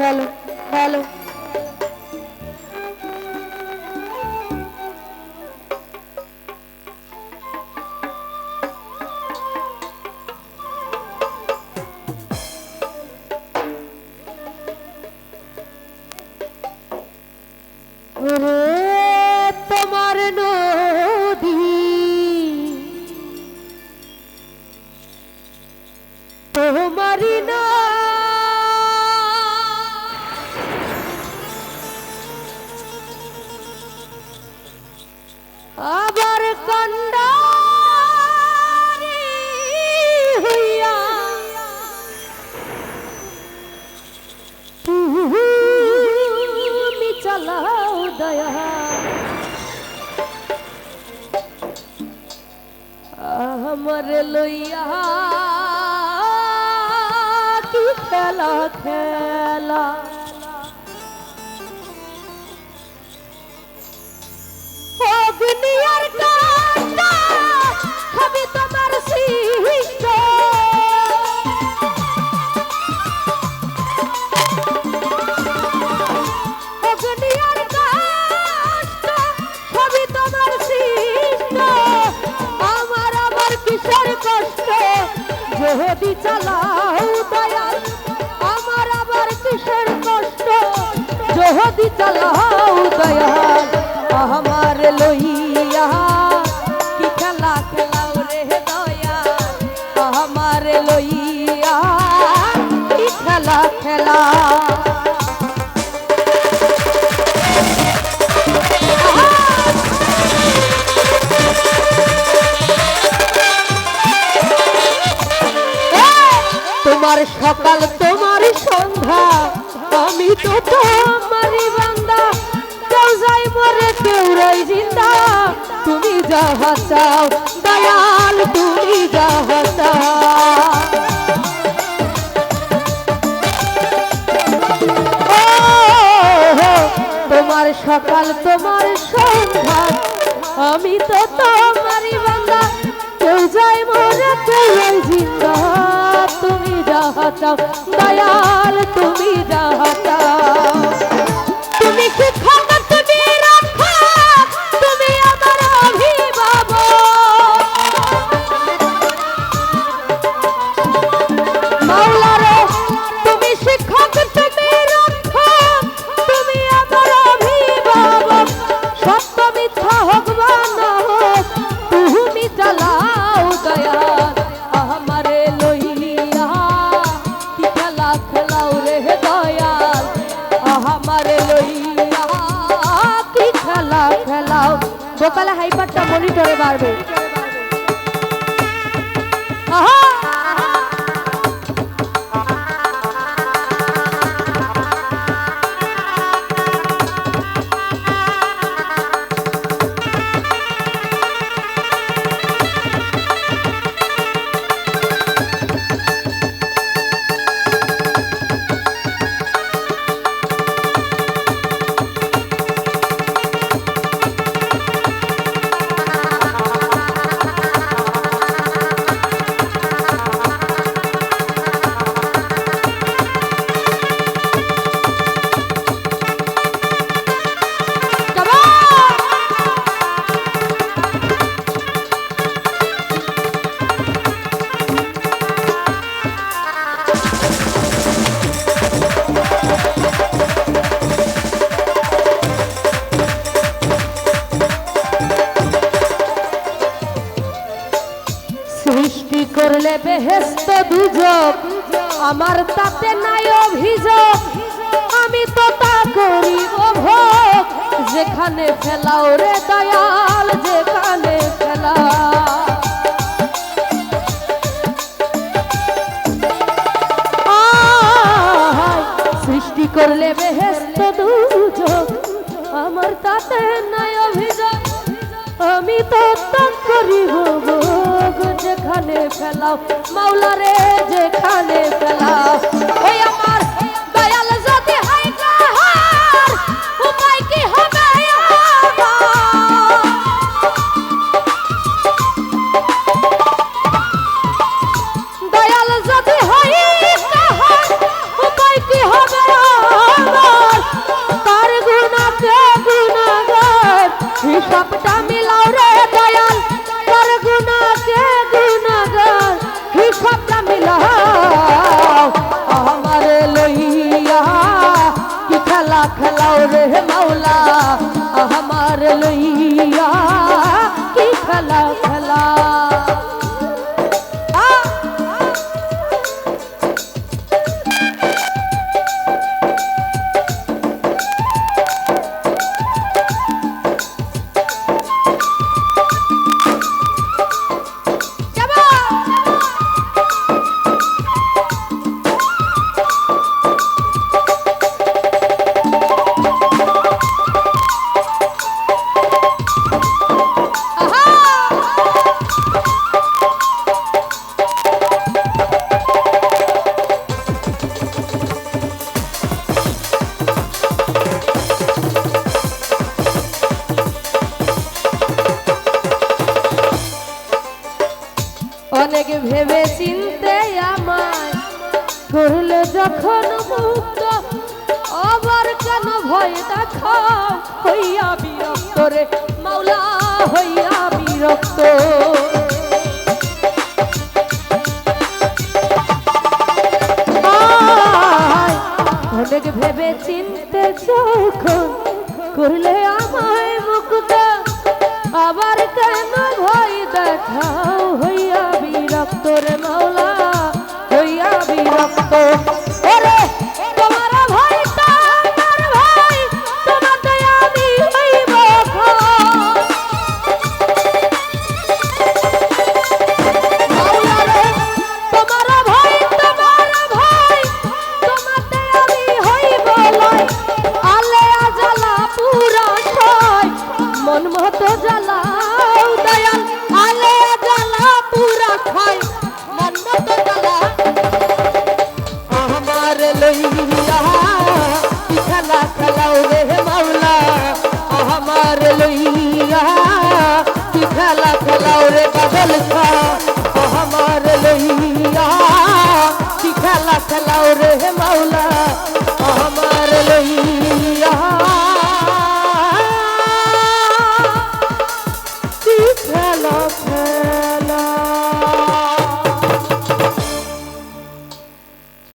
hello hello তোমার নদী তোমারি না আবার কন্ডারি হইয়া তুমি চালাও দয়া আমার লইয়া কি খেলা খেলা অগ্নিয়ার কান্ডা হবে তোমার সৃষ্ট অগ্নিয়ার কান্ডা হবে তোমার সৃষ্ট আমার আবার কিসের কষ্ট যদি চালাও দয়াল আমার আবার কিসের কষ্ট যদি চালাও দয়াল আমার লইয়া কি খেলা খেলাও রে দয়াল আমার লইয়া কি খেলা খেলা তোমার সকাল তোমার সন্ধ্যা আমি তো তোমারই বান্দা কেউ যাই মরে কেউ রই জিন্দা তুমি যাহা চাও দয়াল তুমি যাহা চাও তোমার সকাল তোমার সন্ধ্যা আমি তো তোমারই বান্দা কেউ যাই মরে কেউ রই জিন্দা তুমি যাহা চাও দয়াল তুমি যাহা চাও তুমি কি খবর তুমি রাখো তুমি আমার অভিভাবক মাওলা রে তুমি শিক্ষক তুমি রাখো তুমি আমার অভিভাবক সত্য মিথ্যা হোক বা না হোক তুমি চালাও দয়াল আমারে লইয়া কি খেলা খেলাও রে দয়াল আমারে লইয়া কি খেলা খেলাও বোকালে হাইপারটা মনিটরে বাড়বে সৃষ্টি করলে বেহেশত দুজক আমার তাতে নাই অভিযোগ আমি তো তা করিব ভোগ যেখানে ফেলাও রে দয়াল যেখানে ফেলাও সৃষ্টি করলে বেহেশত দুজক আমার তাতে নাই অভিযোগ আমি তো তা করিব ভোগ যেখানে ফেলাও মাওলা রে যেখানে ফেলাও ওই আমার দয়াল যদি হয় কাহার উপায় কি হবে দয়াল যদি হয় কাহার উপায় কি হবে লইয়া কি খেলা খেলা অনেক ভেবে চিনতে আমায় করলে যখন মুক্ত আবার কেন ভয় দেখাও হইয়া বিরক্ত রে মাওলা হইয়া বিরক্ত অনেক ভেবে চিনতে যখন করলে আমায় মুক্ত আবার কেন ভয় দেখাও হইয়া বিরক্ত রে মাওলা হইয়া বিরক্ত ওরে তোমার ভাই তোমার ভাই তোমাতে আমি হইব মাওলা রে তোমার ভাই তোমাতে আমি হইব লয় আলে জ্বালা পুরা ছয় মন মতো জ্বালাও দয়াল আলে জ্বালা পুরা খাই মন মতো জ্বালা আমার লইয়া কি খেলা খেলাও রে মাওলা আমার লইয়া কি খেলা খেলাও রে বাদল খা আমার লইয়া কি খেলা খেলাও রে